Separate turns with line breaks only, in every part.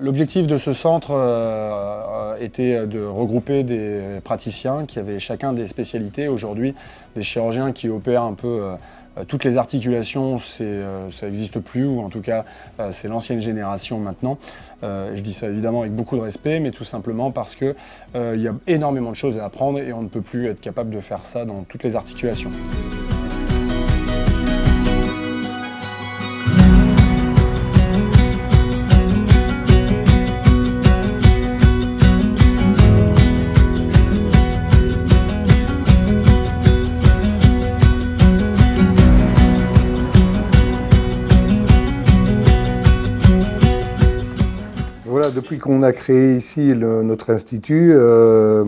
L'objectif de ce centre était de regrouper des praticiens qui avaient chacun des spécialités. Aujourd'hui, des chirurgiens qui opèrent un peu toutes les articulations, ça n'existe plus, ou en tout cas c'est l'ancienne génération maintenant. Je dis ça évidemment avec beaucoup de respect, mais tout simplement parce qu'il y a énormément de choses à apprendre et on ne peut plus être capable de faire ça dans toutes les articulations.
Voilà, depuis qu'on a créé ici notre institut, le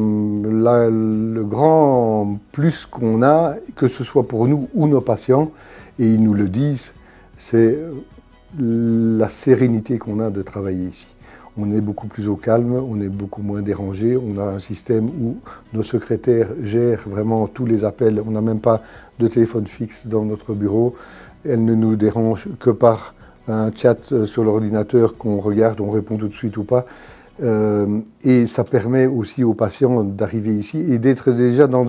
grand plus qu'on a, que ce soit pour nous ou nos patients, et ils nous le disent, c'est la sérénité qu'on a de travailler ici. On est beaucoup plus au calme, on est beaucoup moins dérangé, on a un système où nos secrétaires gèrent vraiment tous les appels, on n'a même pas de téléphone fixe dans notre bureau, elles ne nous dérangent que par un chat sur l'ordinateur qu'on regarde, on répond tout de suite ou pas. Et ça permet aussi aux patients d'arriver ici et d'être déjà dans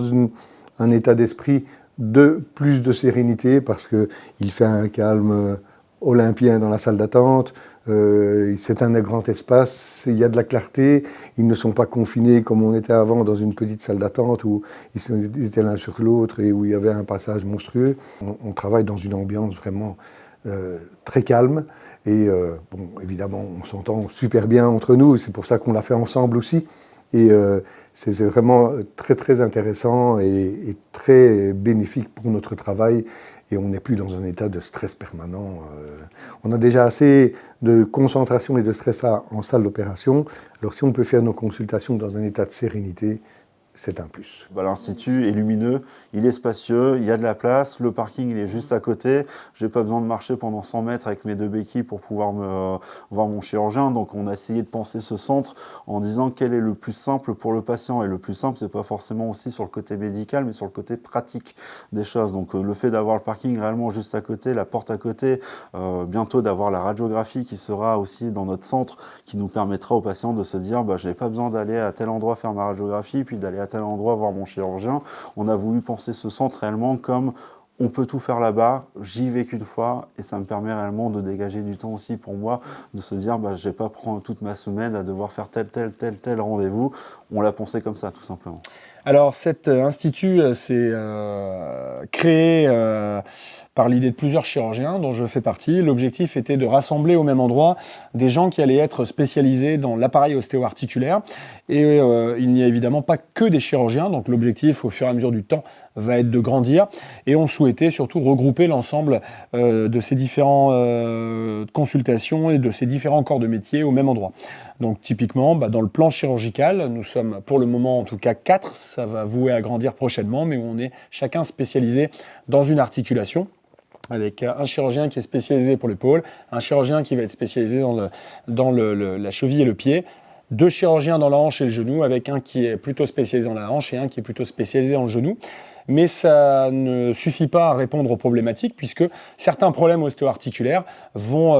un état d'esprit de plus de sérénité parce qu'il fait un calme olympien dans la salle d'attente, c'est un grand espace, il y a de la clarté, ils ne sont pas confinés comme on était avant dans une petite salle d'attente où ils étaient l'un sur l'autre et où il y avait un passage monstrueux. On travaille dans une ambiance vraiment très calme et bon, évidemment on s'entend super bien entre nous, c'est pour ça qu'on l'a fait ensemble aussi et c'est vraiment très très intéressant et très bénéfique pour notre travail et on n'est plus dans un état de stress permanent. On a déjà assez de concentration et de stress en salle d'opération, alors si on peut faire nos consultations dans un état de sérénité, c'est un plus.
L'Institut est lumineux, il est spacieux, il y a de la place, le parking il est juste à côté, j'ai pas besoin de marcher pendant 100 mètres avec mes 2 béquilles pour pouvoir voir mon chirurgien, donc on a essayé de penser ce centre en disant quel est le plus simple pour le patient, et le plus simple c'est pas forcément aussi sur le côté médical mais sur le côté pratique des choses, donc le fait d'avoir le parking réellement juste à côté, la porte à côté, bientôt d'avoir la radiographie qui sera aussi dans notre centre, qui nous permettra aux patients de se dire je n'ai pas besoin d'aller à tel endroit faire ma radiographie, puis d'aller à tel endroit voir mon chirurgien. On a voulu penser ce centre réellement comme on peut tout faire là-bas, j'y vais qu'une fois et ça me permet réellement de dégager du temps aussi pour moi, de se dire je ne vais pas prendre toute ma semaine à devoir faire tel rendez-vous. On l'a pensé comme ça tout simplement.
Alors cet institut s'est créé par l'idée de plusieurs chirurgiens dont je fais partie. L'objectif était de rassembler au même endroit des gens qui allaient être spécialisés dans l'appareil ostéo-articulaire. Et il n'y a évidemment pas que des chirurgiens, donc l'objectif au fur et à mesure du temps va être de grandir. Et on souhaitait surtout regrouper l'ensemble de ces différentes consultations et de ces différents corps de métier au même endroit. Donc typiquement, dans le plan chirurgical, nous sommes pour le moment en tout cas 4, ça va vouer à grandir prochainement, mais on est chacun spécialisé dans une articulation, avec un chirurgien qui est spécialisé pour l'épaule, un chirurgien qui va être spécialisé dans la cheville et le pied, 2 chirurgiens dans la hanche et le genou, avec un qui est plutôt spécialisé dans la hanche et un qui est plutôt spécialisé dans le genou. Mais ça ne suffit pas à répondre aux problématiques puisque certains problèmes ostéo-articulaires vont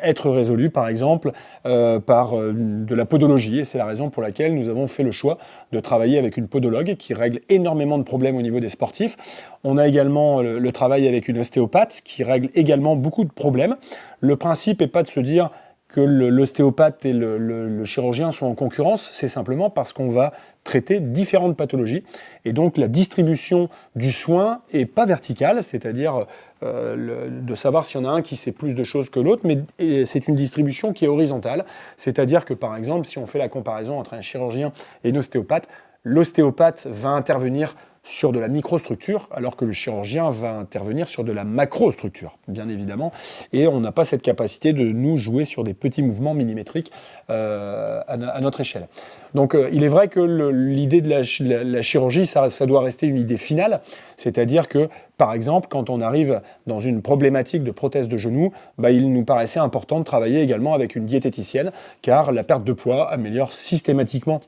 être résolus par exemple par de la podologie et c'est la raison pour laquelle nous avons fait le choix de travailler avec une podologue qui règle énormément de problèmes au niveau des sportifs. On a également le travail avec une ostéopathe qui règle également beaucoup de problèmes. Le principe n'est pas de se dire que l'ostéopathe et le chirurgien sont en concurrence, c'est simplement parce qu'on va traiter différentes pathologies. Et donc la distribution du soin n'est pas verticale, c'est-à-dire de savoir s'il y en a un qui sait plus de choses que l'autre, mais c'est une distribution qui est horizontale. C'est-à-dire que par exemple, si on fait la comparaison entre un chirurgien et une ostéopathe, l'ostéopathe va intervenir sur de la microstructure, alors que le chirurgien va intervenir sur de la macrostructure, bien évidemment. Et on n'a pas cette capacité de nous jouer sur des petits mouvements millimétriques à notre échelle. Donc il est vrai que l'idée de la chirurgie, ça doit rester une idée finale, c'est-à-dire que, par exemple, quand on arrive dans une problématique de prothèse de genou, il nous paraissait important de travailler également avec une diététicienne, car la perte de poids améliore systématiquement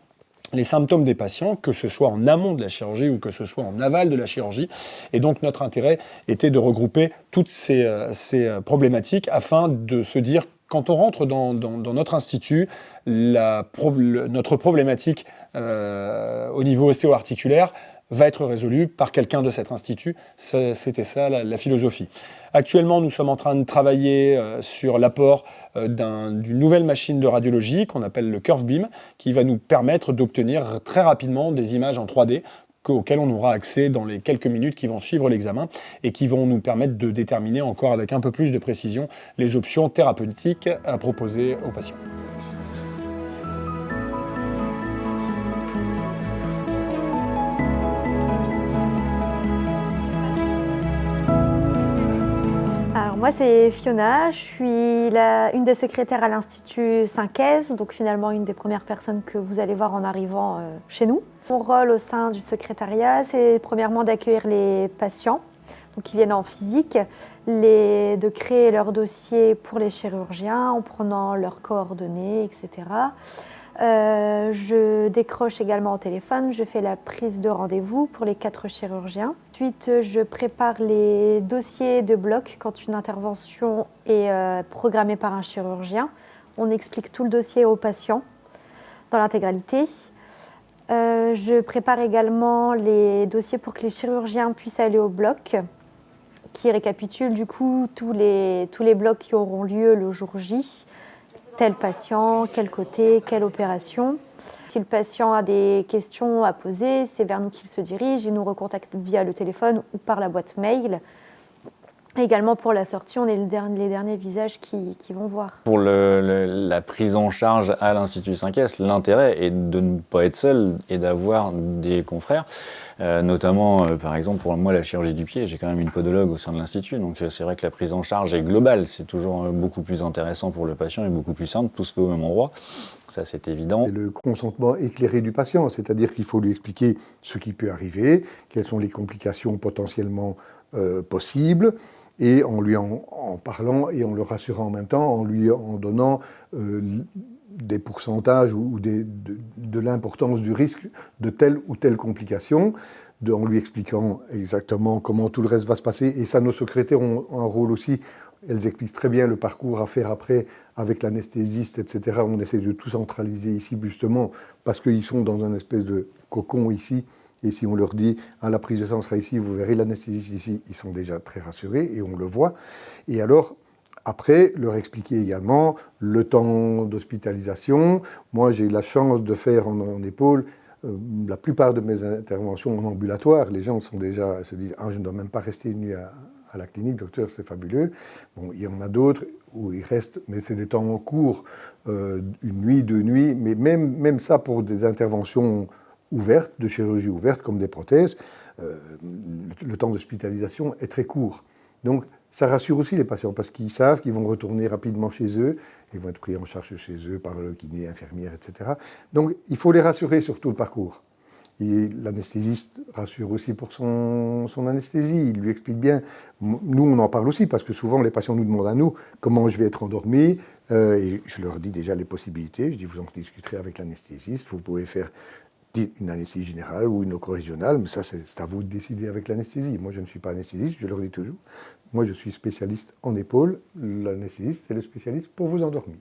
les symptômes des patients, que ce soit en amont de la chirurgie ou que ce soit en aval de la chirurgie. Et donc notre intérêt était de regrouper toutes ces problématiques afin de se dire quand on rentre dans notre institut, notre problématique au niveau ostéo-articulaire va être résolue par quelqu'un de cet institut. C'était ça la philosophie. Actuellement, nous sommes en train de travailler sur l'apport d'une nouvelle machine de radiologie qu'on appelle le Curve Beam, qui va nous permettre d'obtenir très rapidement des images en 3D auxquelles on aura accès dans les quelques minutes qui vont suivre l'examen et qui vont nous permettre de déterminer encore avec un peu plus de précision les options thérapeutiques à proposer aux patients.
Moi, c'est Fiona, je suis une des secrétaires à l'Institut 5S, donc finalement une des premières personnes que vous allez voir en arrivant chez nous. Mon rôle au sein du secrétariat, c'est premièrement d'accueillir les patients donc qui viennent en physique, de créer leur dossier pour les chirurgiens en prenant leurs coordonnées, etc. Je décroche également au téléphone, je fais la prise de rendez-vous pour les 4 chirurgiens. Ensuite, je prépare les dossiers de bloc quand une intervention est programmée par un chirurgien. On explique tout le dossier au patient dans l'intégralité. Je prépare également les dossiers pour que les chirurgiens puissent aller au bloc, qui récapitule du coup tous les blocs qui auront lieu le jour J. Tel patient, quel côté, quelle opération. Si le patient a des questions à poser, c'est vers nous qu'il se dirige. Il nous recontacte via le téléphone ou par la boîte mail. Également pour la sortie, on est les derniers visages qui vont voir.
Pour la prise en charge à l'Institut 5S, l'intérêt est de ne pas être seul et d'avoir des confrères. Notamment, par exemple, pour moi, la chirurgie du pied, j'ai quand même une podologue au sein de l'Institut. Donc c'est vrai que la prise en charge est globale. C'est toujours beaucoup plus intéressant pour le patient et beaucoup plus simple. Tout se fait au même endroit. Ça, c'est évident.
Et le consentement éclairé du patient, c'est-à-dire qu'il faut lui expliquer ce qui peut arriver, quelles sont les complications potentiellement possibles, et en lui en parlant et en le rassurant en même temps, en lui en donnant des pourcentages ou de l'importance du risque de telle ou telle complication, en lui expliquant exactement comment tout le reste va se passer. Et ça, nos secrétaires ont un rôle aussi. Elles expliquent très bien le parcours à faire après avec l'anesthésiste, etc. On essaie de tout centraliser ici, justement, parce qu'ils sont dans un espèce de cocon ici. Et si on leur dit « Ah, la prise de sang sera ici, vous verrez l'anesthésiste ici », ils sont déjà très rassurés et on le voit. Et alors, après, leur expliquer également le temps d'hospitalisation. Moi, j'ai eu la chance de faire en épaule la plupart de mes interventions en ambulatoire. Les gens se disent « Ah, je ne dois même pas rester une nuit à la clinique, docteur, c'est fabuleux ». Bon, il y en a d'autres où ils restent, mais c'est des temps courts, une nuit, 2 nuits. Mais même ça, pour des interventions ouvertes, de chirurgie ouverte, comme des prothèses, le temps d'hospitalisation est très court. Donc, ça rassure aussi les patients, parce qu'ils savent qu'ils vont retourner rapidement chez eux, ils vont être pris en charge chez eux par le kiné, infirmière, etc. Donc, il faut les rassurer sur tout le parcours. Et l'anesthésiste rassure aussi pour son anesthésie, il lui explique bien. Nous, on en parle aussi, parce que souvent, les patients nous demandent à nous comment je vais être endormi, et je leur dis déjà les possibilités. Je dis, vous en discuterez avec l'anesthésiste, vous pouvez faire une anesthésie générale ou une ocorégionale, mais ça, c'est à vous de décider avec l'anesthésie. Moi, je ne suis pas anesthésiste, je leur dis toujours. Moi, je suis spécialiste en épaule. L'anesthésiste, c'est le spécialiste pour vous endormir.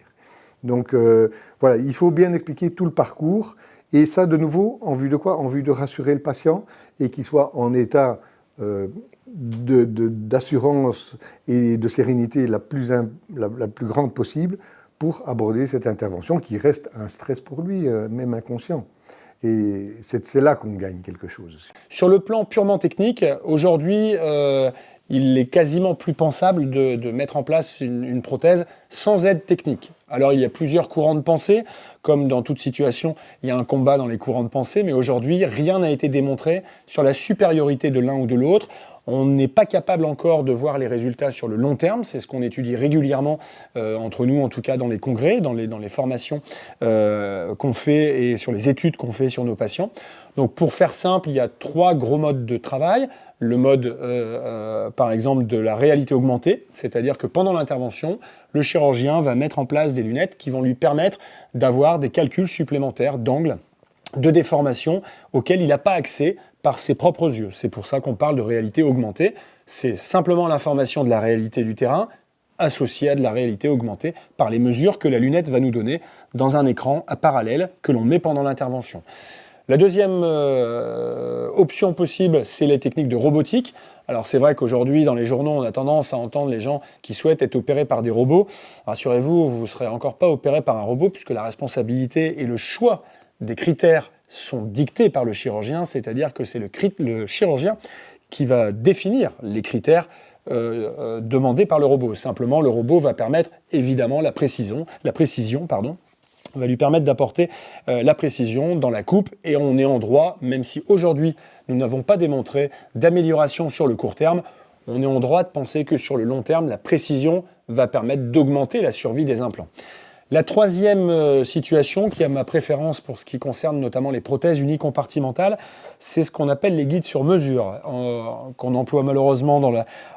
Donc, voilà, il faut bien expliquer tout le parcours. Et ça, de nouveau, en vue de quoi? En vue de rassurer le patient et qu'il soit en état d'assurance et de sérénité la plus grande possible pour aborder cette intervention qui reste un stress pour lui, même inconscient. Et c'est là qu'on gagne quelque chose.
Sur le plan purement technique, aujourd'hui, il est quasiment plus pensable de mettre en place une prothèse sans aide technique. Alors, il y a plusieurs courants de pensée. Comme dans toute situation, il y a un combat dans les courants de pensée. Mais aujourd'hui, rien n'a été démontré sur la supériorité de l'un ou de l'autre. On n'est pas capable encore de voir les résultats sur le long terme. C'est ce qu'on étudie régulièrement entre nous, en tout cas dans les congrès, dans les formations qu'on fait et sur les études qu'on fait sur nos patients. Donc pour faire simple, il y a 3 gros modes de travail. Le mode, par exemple, de la réalité augmentée, c'est-à-dire que pendant l'intervention, le chirurgien va mettre en place des lunettes qui vont lui permettre d'avoir des calculs supplémentaires d'angle, de déformation auxquels il n'a pas accès par ses propres yeux. C'est pour ça qu'on parle de réalité augmentée. C'est simplement l'information de la réalité du terrain associée à de la réalité augmentée par les mesures que la lunette va nous donner dans un écran à parallèle que l'on met pendant l'intervention. La deuxième option possible, c'est les techniques de robotique. Alors c'est vrai qu'aujourd'hui, dans les journaux, on a tendance à entendre les gens qui souhaitent être opérés par des robots. Rassurez-vous, vous ne serez encore pas opéré par un robot, puisque la responsabilité et le choix des critères sont dictés par le chirurgien, c'est-à-dire que c'est le chirurgien qui va définir les critères demandés par le robot. Simplement, le robot va permettre évidemment la précision, va lui permettre d'apporter la précision dans la coupe, et on est en droit, même si aujourd'hui nous n'avons pas démontré d'amélioration sur le court terme, on est en droit de penser que sur le long terme, la précision va permettre d'augmenter la survie des implants. La troisième situation, qui a ma préférence pour ce qui concerne notamment les prothèses unicompartimentales, c'est ce qu'on appelle les guides sur mesure, qu'on emploie malheureusement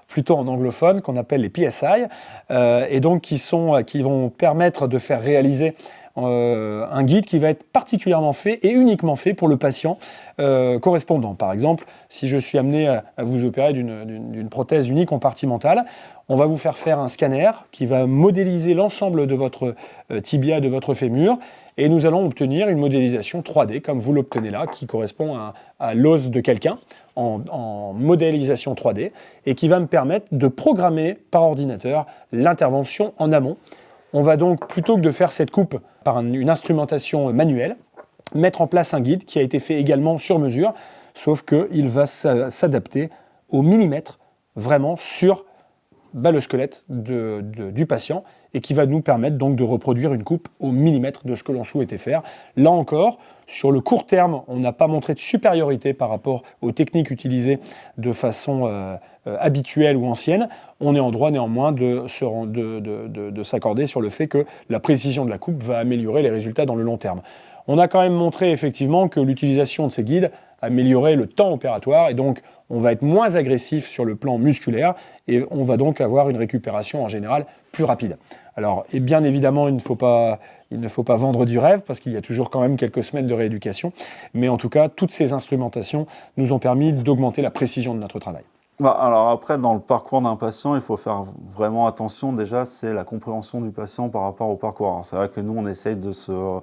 plutôt en anglophone, qu'on appelle les PSI, et donc qui vont permettre de faire réaliser un guide qui va être particulièrement fait et uniquement fait pour le patient correspondant. Par exemple, si je suis amené à vous opérer d'une prothèse unicompartimentale, on va vous faire un scanner qui va modéliser l'ensemble de votre tibia, de votre fémur, et nous allons obtenir une modélisation 3D, comme vous l'obtenez là, qui correspond à l'os de quelqu'un, en modélisation 3D, et qui va me permettre de programmer par ordinateur l'intervention en amont. On va donc, plutôt que de faire cette coupe par une instrumentation manuelle, mettre en place un guide qui a été fait également sur mesure, sauf qu'il va s'adapter au millimètre, vraiment sur le squelette du patient, et qui va nous permettre donc de reproduire une coupe au millimètre de ce que l'on souhaitait faire. Là encore, sur le court terme, on n'a pas montré de supériorité par rapport aux techniques utilisées de façon habituelle ou ancienne. On est en droit néanmoins de s'accorder sur le fait que la précision de la coupe va améliorer les résultats dans le long terme. On a quand même montré effectivement que l'utilisation de ces guides améliorait le temps opératoire, et donc on va être moins agressif sur le plan musculaire, et on va donc avoir une récupération en général plus rapide. Alors, et bien évidemment, il ne faut pas vendre du rêve, parce qu'il y a toujours quand même quelques semaines de rééducation, mais en tout cas, toutes ces instrumentations nous ont permis d'augmenter la précision de notre travail.
Alors après, dans le parcours d'un patient, il faut faire vraiment attention. Déjà, c'est la compréhension du patient par rapport au parcours. Alors, c'est vrai que nous, on essaye de se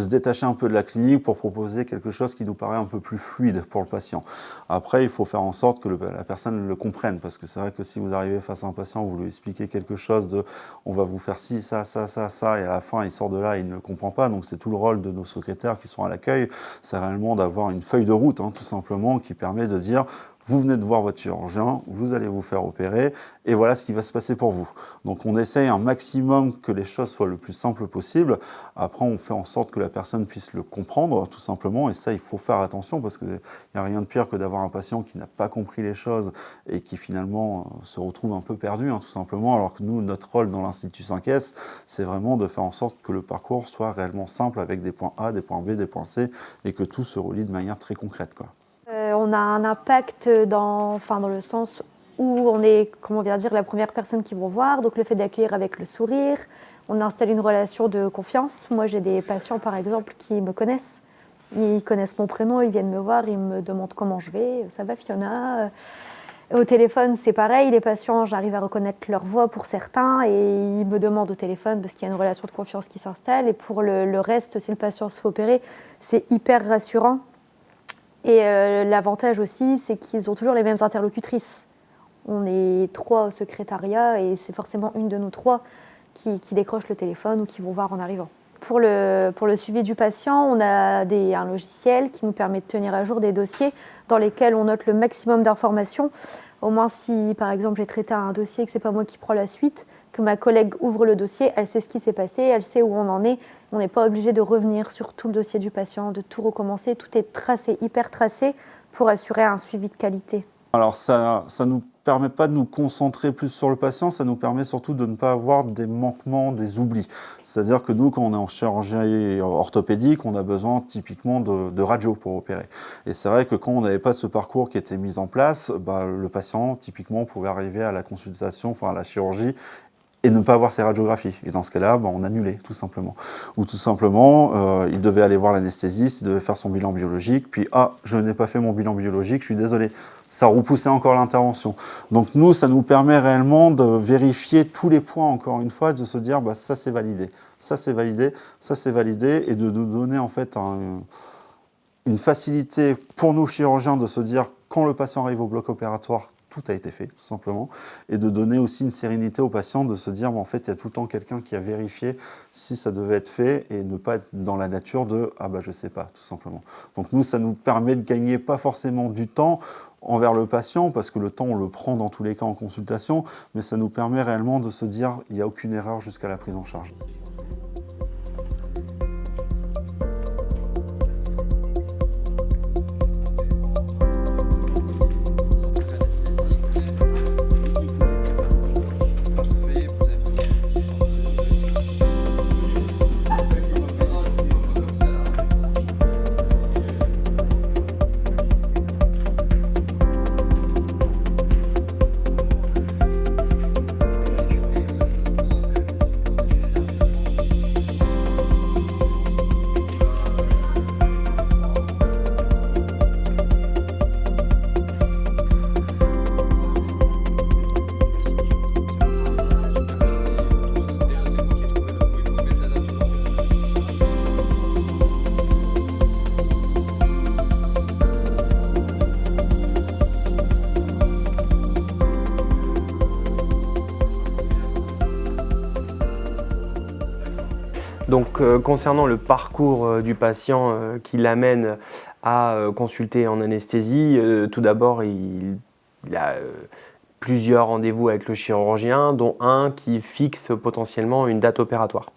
détacher un peu de la clinique pour proposer quelque chose qui nous paraît un peu plus fluide pour le patient. Après, il faut faire en sorte que la personne le comprenne, parce que c'est vrai que si vous arrivez face à un patient, vous lui expliquez quelque chose de « on va vous faire ci, ça, ça, ça, ça », et à la fin, il sort de là et il ne le comprend pas. Donc, c'est tout le rôle de nos secrétaires qui sont à l'accueil. C'est réellement d'avoir une feuille de route, tout simplement, qui permet de dire « vous venez de voir votre chirurgien, vous allez vous faire opérer, et voilà ce qui va se passer pour vous ». Donc on essaye un maximum que les choses soient le plus simples possible. Après, on fait en sorte que la personne puisse le comprendre, tout simplement, et ça, il faut faire attention, parce qu'il n'y a rien de pire que d'avoir un patient qui n'a pas compris les choses et qui finalement se retrouve un peu perdu, tout simplement, alors que nous, notre rôle dans l'Institut 5S, c'est vraiment de faire en sorte que le parcours soit réellement simple, avec des points A, des points B, des points C, et que tout se relie de manière très concrète, quoi.
On a un impact dans le sens où on est, la première personne qu'ils vont voir, donc le fait d'accueillir avec le sourire, on installe une relation de confiance. Moi, j'ai des patients, par exemple, qui me connaissent. Ils connaissent mon prénom, ils viennent me voir, ils me demandent comment je vais. Ça va, Fiona? Au téléphone, c'est pareil. Les patients, j'arrive à reconnaître leur voix pour certains, et ils me demandent au téléphone parce qu'il y a une relation de confiance qui s'installe. Et pour le reste, si le patient se fait opérer, c'est hyper rassurant. Et l'avantage aussi, c'est qu'ils ont toujours les mêmes interlocutrices. On est 3 au secrétariat, et c'est forcément une de nous 3 qui décroche le téléphone ou qui vont voir en arrivant. Pour le suivi du patient, on a un logiciel qui nous permet de tenir à jour des dossiers dans lesquels on note le maximum d'informations. Au moins, si par exemple j'ai traité un dossier et que ce n'est pas moi qui prends la suite, que ma collègue ouvre le dossier, elle sait ce qui s'est passé, elle sait où on en est. On n'est pas obligé de revenir sur tout le dossier du patient, de tout recommencer. Tout est tracé, hyper tracé, pour assurer un suivi de qualité. Alors
ça nous permet pas de nous concentrer plus sur le patient, ça nous permet surtout de ne pas avoir des manquements, des oublis. C'est-à-dire que nous, quand on est en chirurgie orthopédique, on a besoin typiquement de radio pour opérer. Et c'est vrai que quand on n'avait pas ce parcours qui était mis en place, le patient, typiquement, pouvait arriver à la consultation, à la chirurgie, et ne pas avoir ses radiographies. Et dans ce cas-là, on annulait, tout simplement. Ou tout simplement, il devait aller voir l'anesthésiste, il devait faire son bilan biologique, puis « Ah, je n'ai pas fait mon bilan biologique, je suis désolé ». ça repoussait encore l'intervention. Donc nous, ça nous permet réellement de vérifier tous les points, encore une fois, de se dire bah, ça c'est validé, ça c'est validé, ça c'est validé, et de nous donner en fait une facilité pour nous chirurgiens de se dire quand le patient arrive au bloc opératoire, tout a été fait, tout simplement, et de donner aussi une sérénité au patient de se dire, en fait, il y a tout le temps quelqu'un qui a vérifié si ça devait être fait et ne pas être dans la nature de « ah bah je sais pas », tout simplement. Donc nous, ça nous permet de gagner pas forcément du temps envers le patient, parce que le temps, on le prend dans tous les cas en consultation, mais ça nous permet réellement de se dire, il n'y a aucune erreur jusqu'à la prise en charge.
Donc concernant le parcours du patient qui l'amène à consulter en anesthésie, tout d'abord il a plusieurs rendez-vous avec le chirurgien, dont un qui fixe potentiellement une date opératoire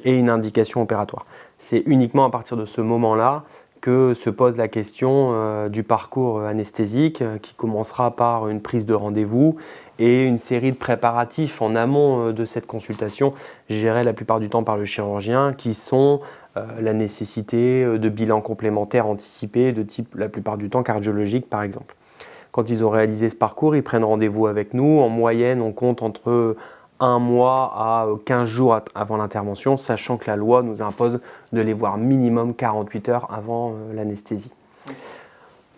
et une indication opératoire. C'est uniquement à partir de ce moment-là que se pose la question du parcours anesthésique qui commencera par une prise de rendez-vous et une série de préparatifs en amont de cette consultation, gérés la plupart du temps par le chirurgien, qui sont la nécessité de bilans complémentaires anticipés de type la plupart du temps cardiologique par exemple. Quand ils ont réalisé ce parcours, ils prennent rendez-vous avec nous. En moyenne, on compte entre 1 mois à 15 jours avant l'intervention, sachant que la loi nous impose de les voir minimum 48 heures avant l'anesthésie.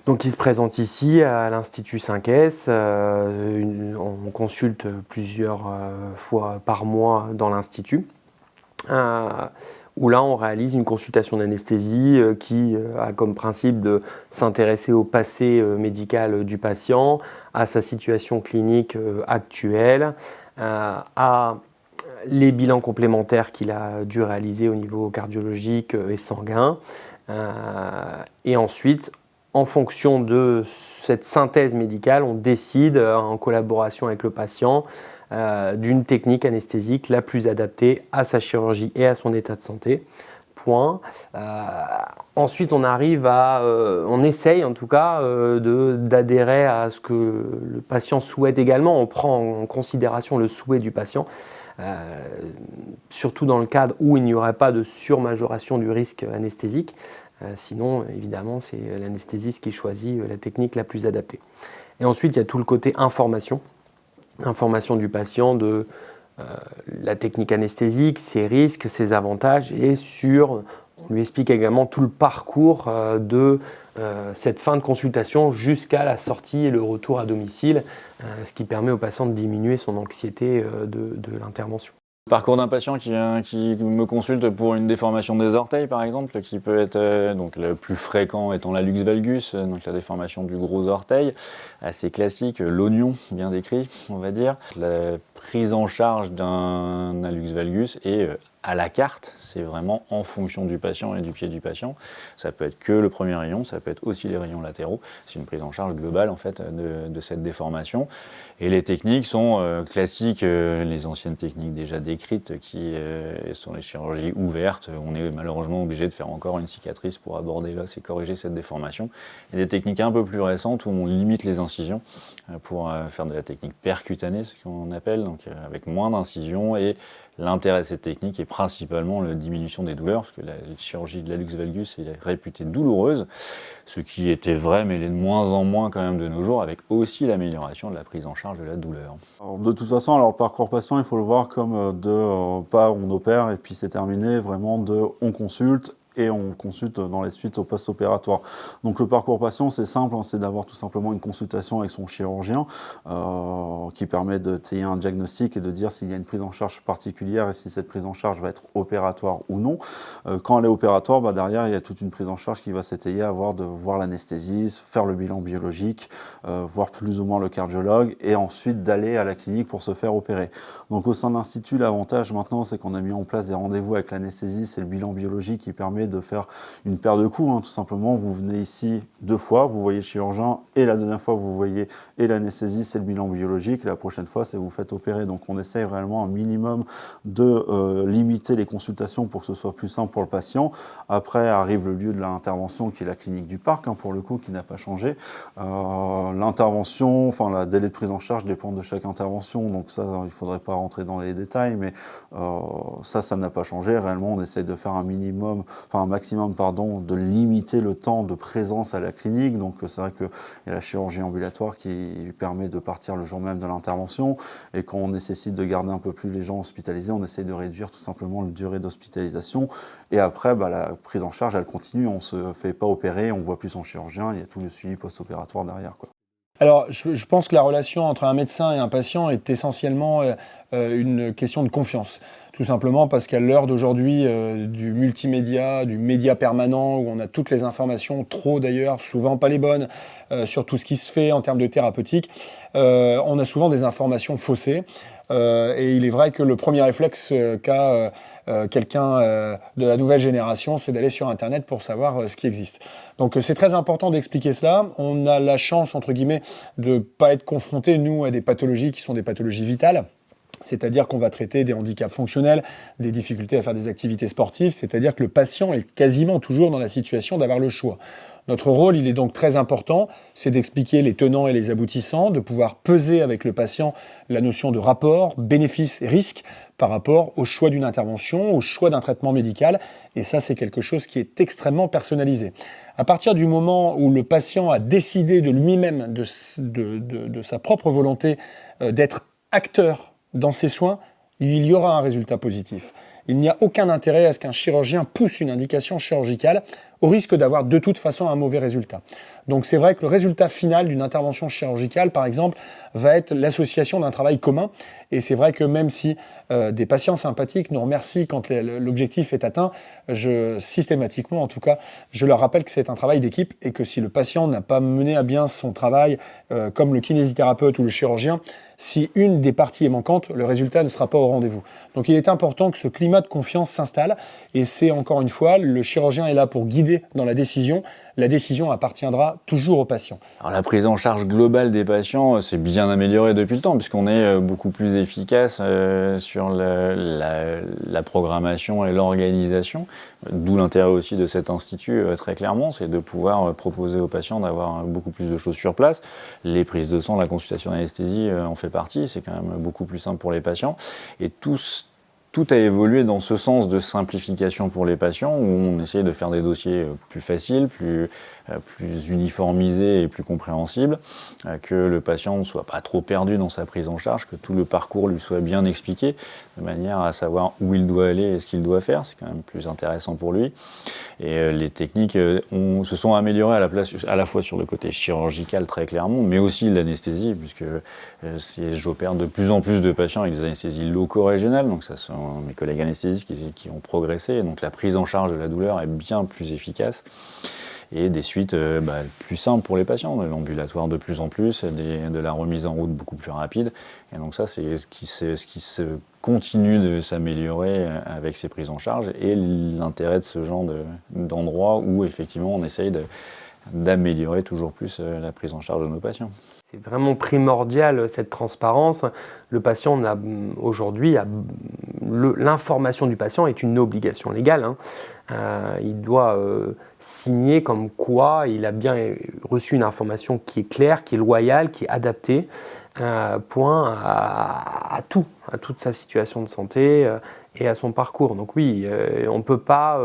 Donc ils se présentent ici à l'Institut 5S, on consulte plusieurs fois par mois dans l'Institut, où là on réalise une consultation d'anesthésie qui a comme principe de s'intéresser au passé médical du patient, à sa situation clinique actuelle, à les bilans complémentaires qu'il a dû réaliser au niveau cardiologique et sanguin, et ensuite, en fonction de cette synthèse médicale, on décide en collaboration avec le patient d'une technique anesthésique la plus adaptée à sa chirurgie et à son état de santé. Point. Ensuite, on arrive à, on essaye en tout cas d'adhérer à ce que le patient souhaite également. On prend en considération le souhait du patient, surtout dans le cadre où il n'y aurait pas de surmajoration du risque anesthésique. Sinon, évidemment, c'est l'anesthésiste qui choisit la technique la plus adaptée. Et ensuite, il y a tout le côté information du patient de la technique anesthésique, ses risques, ses avantages, et on lui explique également tout le parcours de cette fin de consultation jusqu'à la sortie et le retour à domicile, ce qui permet au patient de diminuer son anxiété de l'intervention.
Parcours d'un patient qui me consulte pour une déformation des orteils, par exemple, qui peut être donc le plus fréquent étant la luxe valgus, donc la déformation du gros orteil, assez classique, l'oignon bien décrit, on va dire. La prise en charge d'un hallux valgus est à la carte, c'est vraiment en fonction du patient et du pied du patient. Ça peut être que le premier rayon, ça peut être aussi les rayons latéraux. C'est une prise en charge globale en fait de cette déformation. Et les techniques sont classiques, les anciennes techniques déjà décrites qui sont les chirurgies ouvertes. On est malheureusement obligé de faire encore une cicatrice pour aborder l'os et corriger cette déformation. Et des techniques un peu plus récentes où on limite les incisions pour faire de la technique percutanée, ce qu'on appelle, donc avec moins d'incisions. Et l'intérêt de cette technique est principalement la diminution des douleurs, parce que la chirurgie de l'hallux valgus est réputée douloureuse, ce qui était vrai, mais il est de moins en moins quand même de nos jours, avec aussi l'amélioration de la prise en charge de la douleur.
Alors, de toute façon, le parcours patient, il faut le voir comme pas on opère et puis c'est terminé, vraiment on consulte et on consulte dans les suites au post-opératoire. Donc le parcours patient, c'est simple, hein, c'est d'avoir tout simplement une consultation avec son chirurgien qui permet de tailler un diagnostic et de dire s'il y a une prise en charge particulière et si cette prise en charge va être opératoire ou non. Quand elle est opératoire, derrière, il y a toute une prise en charge qui va s'étayer à de voir l'anesthésiste, faire le bilan biologique, voir plus ou moins le cardiologue et ensuite d'aller à la clinique pour se faire opérer. Donc au sein de l'Institut, l'avantage maintenant, c'est qu'on a mis en place des rendez-vous avec l'anesthésiste et le bilan biologique qui permet de faire une paire de coups. Tout simplement, vous venez ici 2 fois, vous voyez le chirurgien et la deuxième fois, vous voyez et l'anesthésiste et le bilan biologique. Et la prochaine fois, c'est vous faites opérer. Donc on essaye réellement un minimum de limiter les consultations pour que ce soit plus simple pour le patient. Après arrive le lieu de l'intervention qui est la clinique du parc, pour le coup, qui n'a pas changé. L'intervention, la délai de prise en charge dépend de chaque intervention. Donc ça, il ne faudrait pas rentrer dans les détails, mais ça n'a pas changé. Réellement, on essaye de faire un maximum, de limiter le temps de présence à la clinique. Donc c'est vrai qu'il y a la chirurgie ambulatoire qui permet de partir le jour même de l'intervention. Et quand on nécessite de garder un peu plus les gens hospitalisés, on essaye de réduire tout simplement la durée d'hospitalisation. Et après, la prise en charge, elle continue. On ne se fait pas opérer, on ne voit plus son chirurgien. Il y a tout le suivi post-opératoire derrière, quoi.
Alors, je pense que la relation entre un médecin et un patient est essentiellement une question de confiance. Tout simplement parce qu'à l'heure d'aujourd'hui, du multimédia, du média permanent, où on a toutes les informations, trop d'ailleurs, souvent pas les bonnes, sur tout ce qui se fait en termes de thérapeutique, on a souvent des informations faussées. Et il est vrai que le premier réflexe qu'a quelqu'un de la nouvelle génération, c'est d'aller sur Internet pour savoir ce qui existe. Donc c'est très important d'expliquer cela. On a la chance, entre guillemets, de ne pas être confronté, nous, à des pathologies qui sont des pathologies vitales. C'est-à-dire qu'on va traiter des handicaps fonctionnels, des difficultés à faire des activités sportives, c'est-à-dire que le patient est quasiment toujours dans la situation d'avoir le choix. Notre rôle, il est donc très important, c'est d'expliquer les tenants et les aboutissants, de pouvoir peser avec le patient la notion de rapport, bénéfice et risque par rapport au choix d'une intervention, au choix d'un traitement médical. Et ça, c'est quelque chose qui est extrêmement personnalisé. À partir du moment où le patient a décidé de lui-même, de sa propre volonté, d'être acteur dans ses soins, il y aura un résultat positif. Il n'y a aucun intérêt à ce qu'un chirurgien pousse une indication chirurgicale au risque d'avoir de toute façon un mauvais résultat. Donc c'est vrai que le résultat final d'une intervention chirurgicale, par exemple, va être l'association d'un travail commun. Et c'est vrai que même si des patients sympathiques nous remercient quand l'objectif est atteint, systématiquement en tout cas, je leur rappelle que c'est un travail d'équipe et que si le patient n'a pas mené à bien son travail, comme le kinésithérapeute ou le chirurgien, si une des parties est manquante, le résultat ne sera pas au rendez-vous. Donc il est important que ce climat de confiance s'installe et c'est encore une fois, le chirurgien est là pour guider dans la décision. La décision appartiendra toujours au patient.
Alors la prise en charge globale des patients s'est bien améliorée depuis le temps puisqu'on est beaucoup plus efficace sur la programmation et l'organisation. D'où l'intérêt aussi de cet institut, très clairement, c'est de pouvoir proposer aux patients d'avoir beaucoup plus de choses sur place. Les prises de sang, la consultation d'anesthésie en fait partie, c'est quand même beaucoup plus simple pour les patients. Et tout a évolué dans ce sens de simplification pour les patients, où on essaye de faire des dossiers plus faciles, plus uniformisés et plus compréhensibles, que le patient ne soit pas trop perdu dans sa prise en charge, que tout le parcours lui soit bien expliqué, de manière à savoir où il doit aller et ce qu'il doit faire, c'est quand même plus intéressant pour lui. Et les techniques se sont améliorées à la fois sur le côté chirurgical très clairement, mais aussi l'anesthésie, puisque j'opère de plus en plus de patients avec des anesthésies loco-régionales, donc ça sont mes collègues anesthésistes qui ont progressé, et donc la prise en charge de la douleur est bien plus efficace. Et des suites plus simples pour les patients, de l'ambulatoire de plus en plus, de la remise en route beaucoup plus rapide. Et donc ça, c'est ce qui se continue de s'améliorer avec ces prises en charge et l'intérêt de ce genre d'endroit où effectivement on essaye d'améliorer toujours plus la prise en charge de nos patients.
C'est vraiment primordial cette transparence. Le patient aujourd'hui, l'information du patient est une obligation légale. Il doit signer comme quoi il a bien reçu une information qui est claire, qui est loyale, qui est adaptée à toute sa situation de santé et à son parcours. Donc oui, on ne peut pas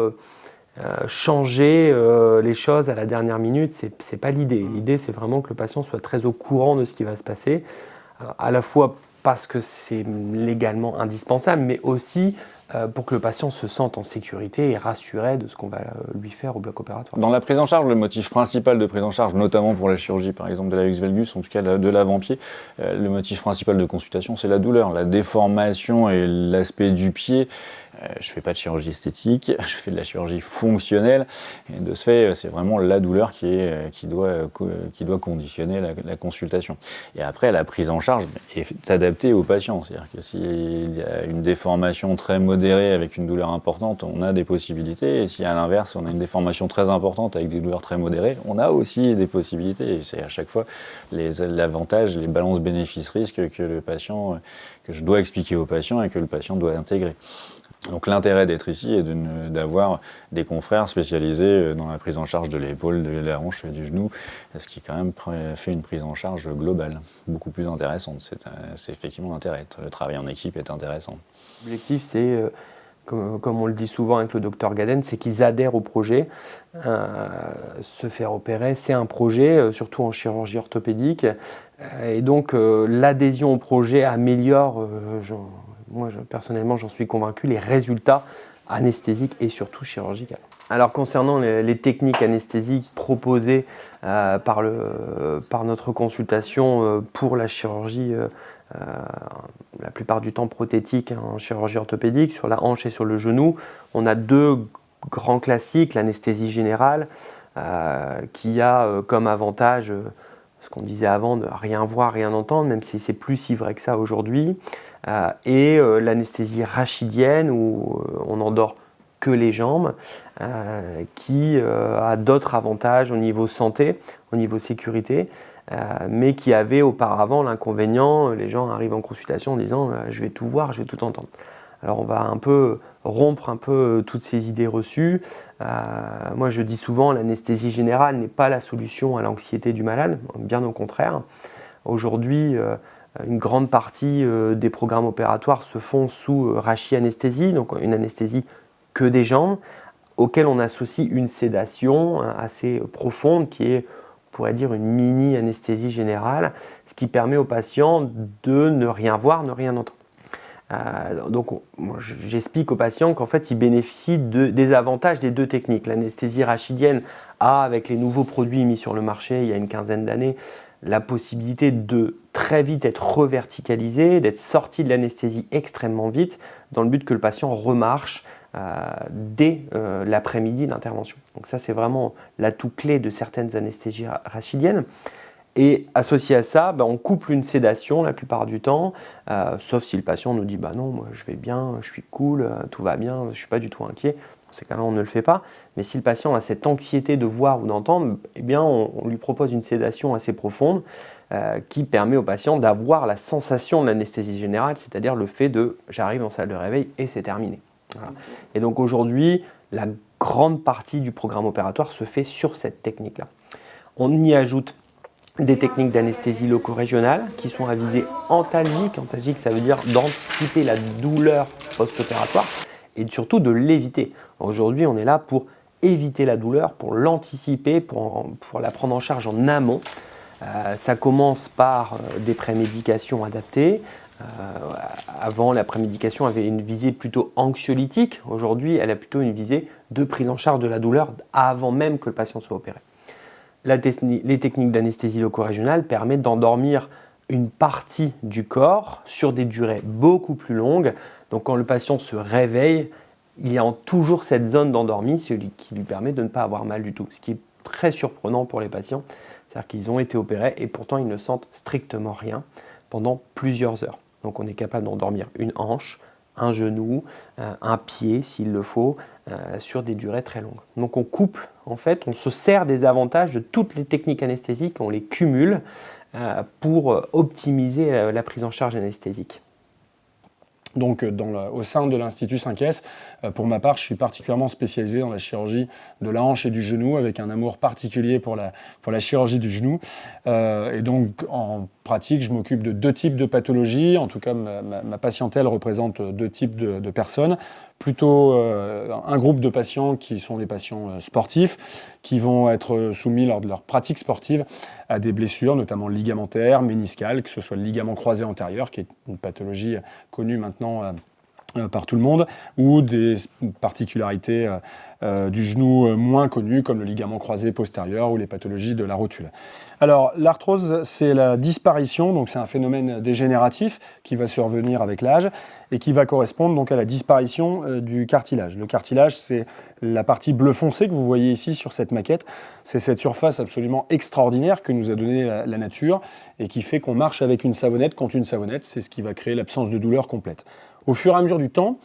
changer les choses à la dernière minute, c'est pas l'idée. L'idée, c'est vraiment que le patient soit très au courant de ce qui va se passer, à la fois parce que c'est légalement indispensable, mais aussi pour que le patient se sente en sécurité et rassuré de ce qu'on va lui faire au bloc opératoire.
Dans la prise en charge, le motif principal de prise en charge, notamment pour la chirurgie par exemple de l'hallux valgus, en tout cas de l'avant-pied, le motif principal de consultation, c'est la douleur, la déformation et l'aspect du pied. Je ne fais pas de chirurgie esthétique, je fais de la chirurgie fonctionnelle, et de ce fait, c'est vraiment la douleur qui doit conditionner la consultation. Et après, la prise en charge est adaptée au patient, c'est-à-dire que s'il y a une déformation très modérée avec une douleur importante, on a des possibilités, et si à l'inverse, on a une déformation très importante avec des douleurs très modérées, on a aussi des possibilités, et c'est à chaque fois l'avantage, les balances bénéfices-risques que je dois expliquer au patient et que le patient doit intégrer. Donc l'intérêt d'être ici est d'avoir des confrères spécialisés dans la prise en charge de l'épaule, de la hanche et du genou, ce qui quand même fait une prise en charge globale, beaucoup plus intéressante. C'est effectivement l'intérêt. Le travail en équipe est intéressant.
L'objectif, c'est, comme on le dit souvent avec le docteur Gaden, c'est qu'ils adhèrent au projet. Se faire opérer, c'est un projet, surtout en chirurgie orthopédique. Et donc l'adhésion au projet améliore, personnellement j'en suis convaincu, les résultats anesthésiques et surtout chirurgicaux. Alors concernant les techniques anesthésiques proposées par notre consultation pour la chirurgie, la plupart du temps prothétique en chirurgie orthopédique, sur la hanche et sur le genou, on a deux grands classiques, l'anesthésie générale qui a comme avantage ce qu'on disait avant, de rien voir, rien entendre, même si c'est plus si vrai que ça aujourd'hui, et l'anesthésie rachidienne où on n'endort que les jambes, qui a d'autres avantages au niveau santé, au niveau sécurité, mais qui avait auparavant l'inconvénient, les gens arrivent en consultation en disant je vais tout voir, je vais tout entendre. Alors on va un peu rompre toutes ces idées reçues. Moi je dis souvent l'anesthésie générale n'est pas la solution à l'anxiété du malade, bien au contraire. Aujourd'hui, une grande partie des programmes opératoires se font sous rachianesthésie, donc une anesthésie que des jambes, auquel on associe une sédation assez profonde qui est, on pourrait dire, une mini-anesthésie générale, ce qui permet au patient de ne rien voir, ne rien entendre. Donc j'explique aux patients qu'en fait ils bénéficient des avantages des deux techniques. L'anesthésie rachidienne a, avec les nouveaux produits mis sur le marché il y a une quinzaine d'années, la possibilité de très vite être reverticalisé, d'être sorti de l'anesthésie extrêmement vite, dans le but que le patient remarche dès l'après-midi de l'intervention. Donc ça c'est vraiment l'atout clé de certaines anesthésies rachidiennes. Et associé à ça, on couple une sédation la plupart du temps, sauf si le patient nous dit non, moi je vais bien, je suis cool, tout va bien, je ne suis pas du tout inquiet. Dans ces cas-là, on ne le fait pas. Mais si le patient a cette anxiété de voir ou d'entendre, eh bien, on lui propose une sédation assez profonde qui permet au patient d'avoir la sensation de l'anesthésie générale, c'est-à-dire le fait de j'arrive en salle de réveil et c'est terminé. Voilà. Et donc aujourd'hui, la grande partie du programme opératoire se fait sur cette technique-là. On y ajoute des techniques d'anesthésie loco-régionale qui sont à visée antalgique. Antalgique, ça veut dire d'anticiper la douleur post-opératoire et surtout de l'éviter. Aujourd'hui, on est là pour éviter la douleur, pour l'anticiper, pour la prendre en charge en amont. Ça commence par des prémédications adaptées. Avant, la prémédication avait une visée plutôt anxiolytique. Aujourd'hui, elle a plutôt une visée de prise en charge de la douleur avant même que le patient soit opéré. Les techniques d'anesthésie loco-régionale permettent d'endormir une partie du corps sur des durées beaucoup plus longues. Donc quand le patient se réveille, il y a toujours cette zone d'endormi, ce qui lui permet de ne pas avoir mal du tout. Ce qui est très surprenant pour les patients, c'est-à-dire qu'ils ont été opérés et pourtant ils ne sentent strictement rien pendant plusieurs heures. Donc on est capable d'endormir une hanche, un genou, un pied s'il le faut, sur des durées très longues. Donc on couple, en fait, on se sert des avantages de toutes les techniques anesthésiques, on les cumule pour optimiser la prise en charge anesthésique.
Donc au sein de l'Institut 5S, pour ma part, je suis particulièrement spécialisé dans la chirurgie de la hanche et du genou, avec un amour particulier pour la chirurgie du genou. Et donc en pratique, je m'occupe de deux types de pathologies. En tout cas, ma patientèle représente deux types de personnes. Plutôt un groupe de patients qui sont les patients sportifs, qui vont être soumis lors de leur pratique sportive à des blessures, notamment ligamentaires, méniscales, que ce soit le ligament croisé antérieur, qui est une pathologie connue maintenant par tout le monde, ou des particularités du genou moins connues, comme le ligament croisé postérieur ou les pathologies de la rotule. Alors, l'arthrose, c'est la disparition, donc c'est un phénomène dégénératif qui va survenir avec l'âge et qui va correspondre donc à la disparition du cartilage. Le cartilage, c'est la partie bleu foncé que vous voyez ici sur cette maquette. C'est cette surface absolument extraordinaire que nous a donnée la nature et qui fait qu'on marche avec une savonnette contre une savonnette. C'est ce qui va créer l'absence de douleur complète. Au fur et à mesure du temps,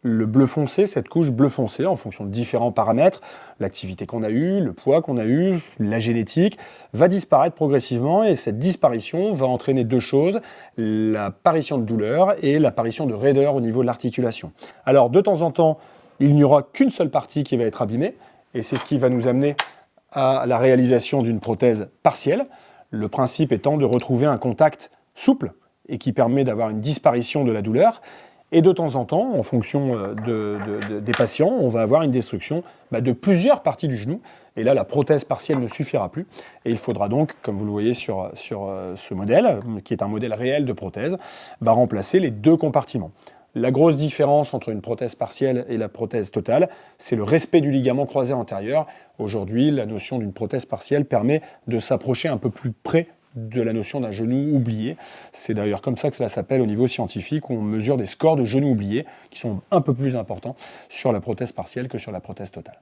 le bleu foncé, cette couche bleu foncé, en fonction de différents paramètres, l'activité qu'on a eue, le poids qu'on a eu, la génétique, va disparaître progressivement et cette disparition va entraîner deux choses, l'apparition de douleur et l'apparition de raideur au niveau de l'articulation. Alors de temps en temps, il n'y aura qu'une seule partie qui va être abîmée et c'est ce qui va nous amener à la réalisation d'une prothèse partielle, le principe étant de retrouver un contact souple et qui permet d'avoir une disparition de la douleur. Et de temps en temps, en fonction des patients, on va avoir une destruction de plusieurs parties du genou. Et là, la prothèse partielle ne suffira plus. Et il faudra donc, comme vous le voyez sur ce modèle, qui est un modèle réel de prothèse, remplacer les deux compartiments. La grosse différence entre une prothèse partielle et la prothèse totale, c'est le respect du ligament croisé antérieur. Aujourd'hui, la notion d'une prothèse partielle permet de s'approcher un peu plus près de la notion d'un genou oublié. C'est d'ailleurs comme ça que cela s'appelle au niveau scientifique, où on mesure des scores de genoux oubliés qui sont un peu plus importants sur la prothèse partielle que sur la prothèse totale.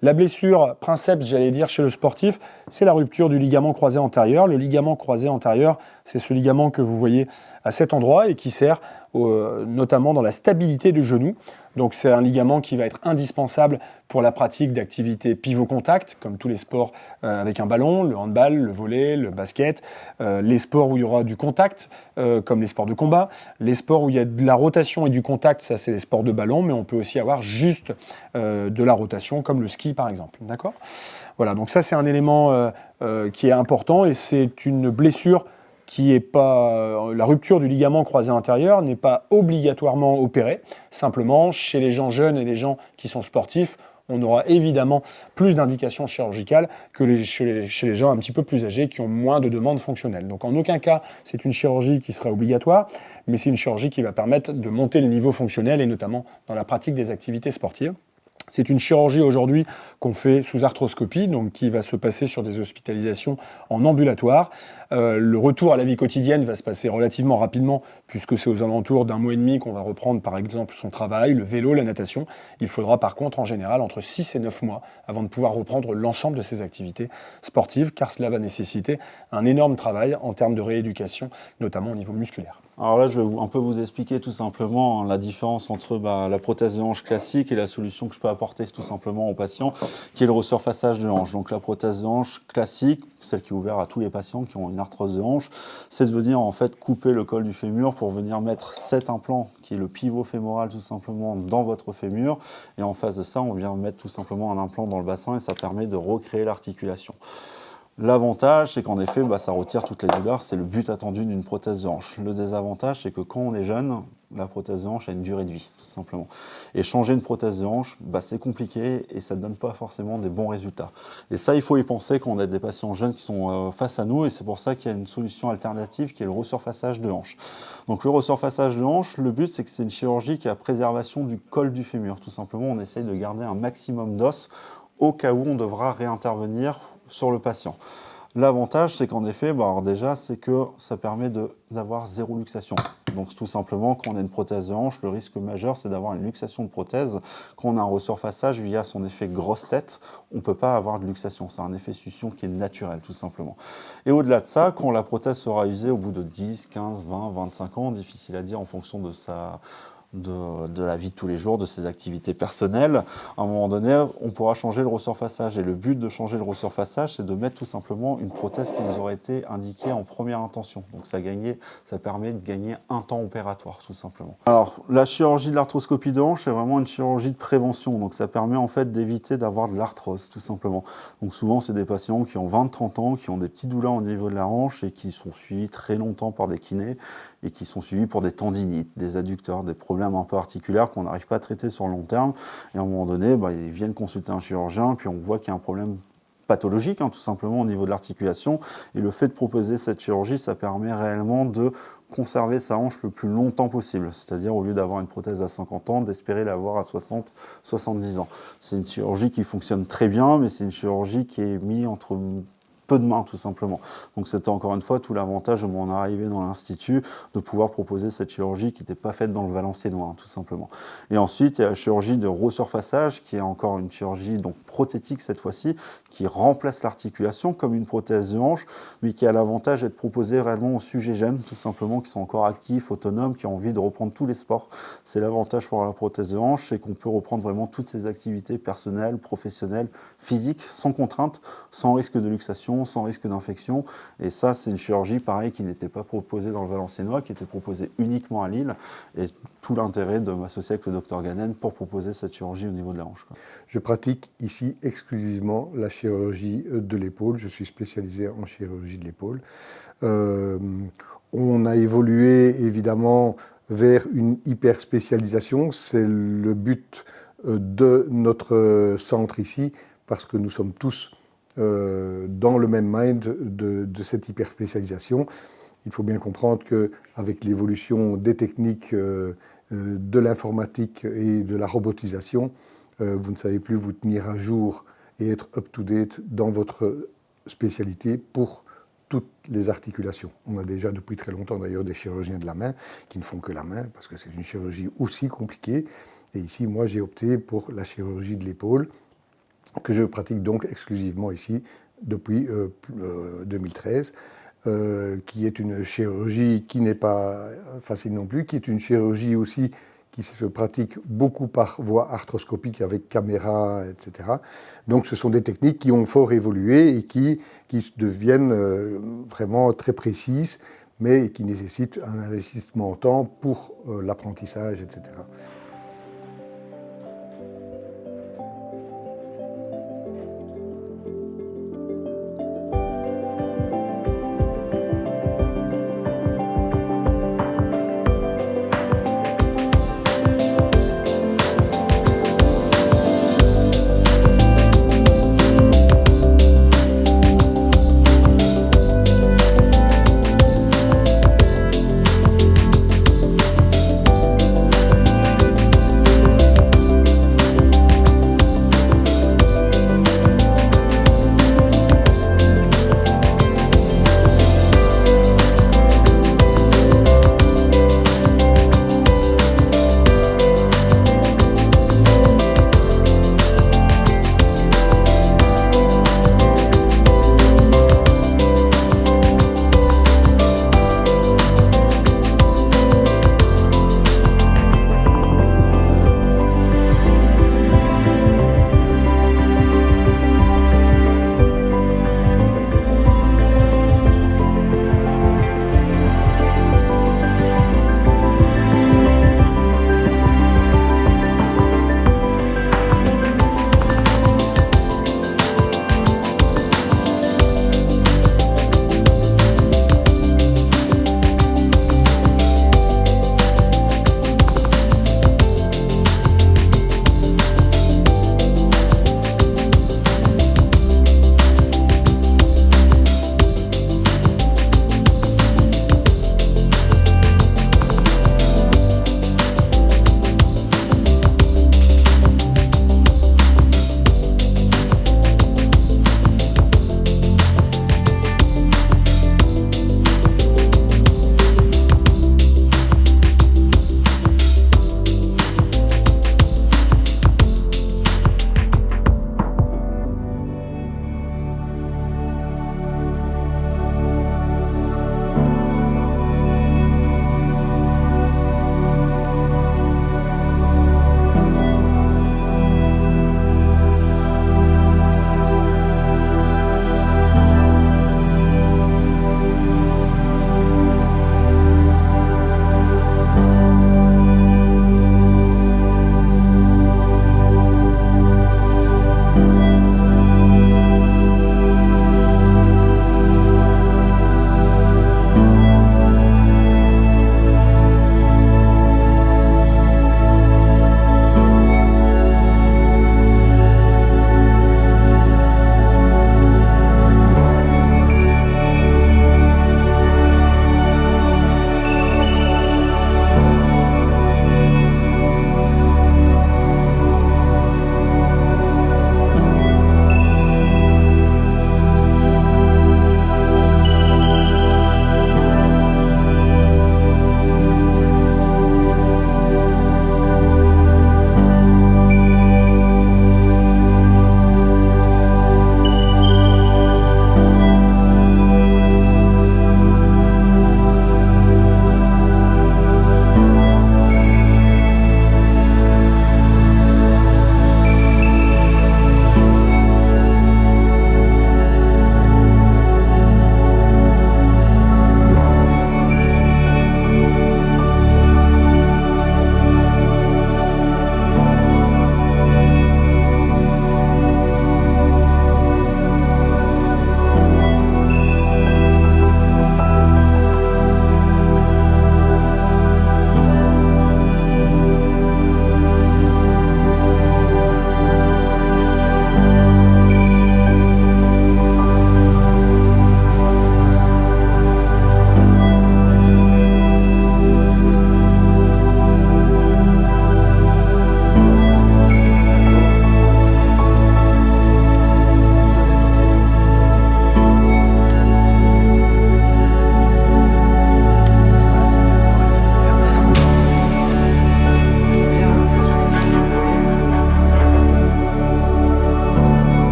La blessure princeps, j'allais dire, chez le sportif, c'est la rupture du ligament croisé antérieur. Le ligament croisé antérieur, c'est ce ligament que vous voyez à cet endroit et qui sert notamment dans la stabilité du genou. Donc c'est un ligament qui va être indispensable pour la pratique d'activités pivot-contact, comme tous les sports avec un ballon, le handball, le volley, le basket, les sports où il y aura du contact, comme les sports de combat, les sports où il y a de la rotation et du contact, ça c'est les sports de ballon, mais on peut aussi avoir juste de la rotation, comme le ski par exemple. D'accord ? Voilà, donc ça c'est un élément qui est important et c'est une blessure qui est pas la rupture du ligament croisé antérieur n'est pas obligatoirement opérée. Simplement, chez les gens jeunes et les gens qui sont sportifs, on aura évidemment plus d'indications chirurgicales que chez les gens un petit peu plus âgés qui ont moins de demandes fonctionnelles. Donc en aucun cas, c'est une chirurgie qui serait obligatoire, mais c'est une chirurgie qui va permettre de monter le niveau fonctionnel et notamment dans la pratique des activités sportives. C'est une chirurgie aujourd'hui qu'on fait sous arthroscopie, donc qui va se passer sur des hospitalisations en ambulatoire. Le retour à la vie quotidienne va se passer relativement rapidement, puisque c'est aux alentours d'un mois et demi qu'on va reprendre par exemple son travail, le vélo, la natation. Il faudra par contre en général entre 6 et 9 mois avant de pouvoir reprendre l'ensemble de ses activités sportives, car cela va nécessiter un énorme travail en termes de rééducation, notamment au niveau musculaire.
Alors là, je vais un peu vous expliquer tout simplement la différence entre la prothèse de hanche classique et la solution que je peux apporter tout simplement aux patients, qui est le resurfaçage de hanche. Donc la prothèse de hanche classique, celle qui est ouverte à tous les patients qui ont une arthrose de hanche, c'est de venir en fait couper le col du fémur pour venir mettre cet implant qui est le pivot fémoral tout simplement dans votre fémur. Et en face de ça, on vient mettre tout simplement un implant dans le bassin et ça permet de recréer l'articulation. L'avantage, c'est qu'en effet, ça retire toutes les douleurs, c'est le but attendu d'une prothèse de hanche. Le désavantage, c'est que quand on est jeune, la prothèse de hanche a une durée de vie, tout simplement. Et changer une prothèse de hanche, c'est compliqué et ça ne donne pas forcément des bons résultats. Et ça, il faut y penser quand on a des patients jeunes qui sont face à nous et c'est pour ça qu'il y a une solution alternative qui est le resurfaçage de hanche. Donc le resurfaçage de hanche, le but, c'est que c'est une chirurgie qui a préservation du col du fémur. Tout simplement, on essaye de garder un maximum d'os au cas où on devra réintervenir sur le patient. L'avantage, c'est qu'en effet, déjà, c'est que ça permet d'avoir zéro luxation. Donc tout simplement, quand on a une prothèse de hanche, le risque majeur, c'est d'avoir une luxation de prothèse. Quand on a un resurfaçage via son effet grosse tête, on ne peut pas avoir de luxation. C'est un effet succion qui est naturel, tout simplement. Et au-delà de ça, quand la prothèse sera usée au bout de 10, 15, 20, 25 ans, difficile à dire en fonction de la vie de tous les jours, de ses activités personnelles, à un moment donné, on pourra changer le resurfaçage. Et le but de changer le resurfaçage, c'est de mettre tout simplement une prothèse qui nous aurait été indiquée en première intention. Donc ça permet de gagner un temps opératoire, tout simplement. Alors, la chirurgie de l'arthroscopie de hanche, c'est vraiment une chirurgie de prévention. Donc ça permet en fait d'éviter d'avoir de l'arthrose, tout simplement. Donc souvent, c'est des patients qui ont 20-30 ans, qui ont des petites douleurs au niveau de la hanche et qui sont suivis très longtemps par des kinés et qui sont suivis pour des tendinites, des adducteurs, des problèmes un peu articulaires qu'on n'arrive pas à traiter sur le long terme. Et à un moment donné, ils viennent consulter un chirurgien, puis on voit qu'il y a un problème pathologique, tout simplement au niveau de l'articulation. Et le fait de proposer cette chirurgie, ça permet réellement de conserver sa hanche le plus longtemps possible. C'est-à-dire, au lieu d'avoir une prothèse à 50 ans, d'espérer l'avoir à 60, 70 ans. C'est une chirurgie qui fonctionne très bien, mais c'est une chirurgie qui est mise entre peu de mains, tout simplement. Donc c'était encore une fois tout l'avantage de mon arrivée dans l'Institut, de pouvoir proposer cette chirurgie qui n'était pas faite dans le valenciennois, tout simplement. Et ensuite, il y a la chirurgie de resurfaçage, qui est encore une chirurgie donc prothétique cette fois-ci, qui remplace l'articulation comme une prothèse de hanche, mais qui a l'avantage d'être proposée réellement aux sujets jeunes, tout simplement, qui sont encore actifs, autonomes, qui ont envie de reprendre tous les sports. C'est l'avantage pour la prothèse de hanche, c'est qu'on peut reprendre vraiment toutes ses activités personnelles, professionnelles, physiques, sans contrainte, sans risque de luxation, sans risque d'infection. Et ça, c'est une chirurgie, pareil, qui n'était pas proposée dans le valenciennois, qui était proposée uniquement à Lille. Et tout l'intérêt de m'associer avec le docteur Ganen pour proposer cette chirurgie au niveau de la hanche.
Je pratique ici exclusivement la chirurgie de l'épaule. Je suis spécialisé en chirurgie de l'épaule. On a évolué évidemment vers une hyper spécialisation. C'est le but de notre centre ici, parce que nous sommes tous dans le même mind de cette hyper spécialisation. Il faut bien comprendre qu'avec l'évolution des techniques de l'informatique et de la robotisation, vous ne savez plus vous tenir à jour et être up-to-date dans votre spécialité pour toutes les articulations. On a déjà depuis très longtemps d'ailleurs des chirurgiens de la main qui ne font que la main parce que c'est une chirurgie aussi compliquée. Et ici, moi, j'ai opté pour la chirurgie de l'épaule que je pratique donc exclusivement ici depuis 2013. Qui est une chirurgie qui n'est pas facile non plus, qui est une chirurgie aussi qui se pratique beaucoup par voie arthroscopique avec caméra, etc. Donc ce sont des techniques qui ont fort évolué et qui deviennent vraiment très précises, mais qui nécessitent un investissement en temps pour l'apprentissage, etc.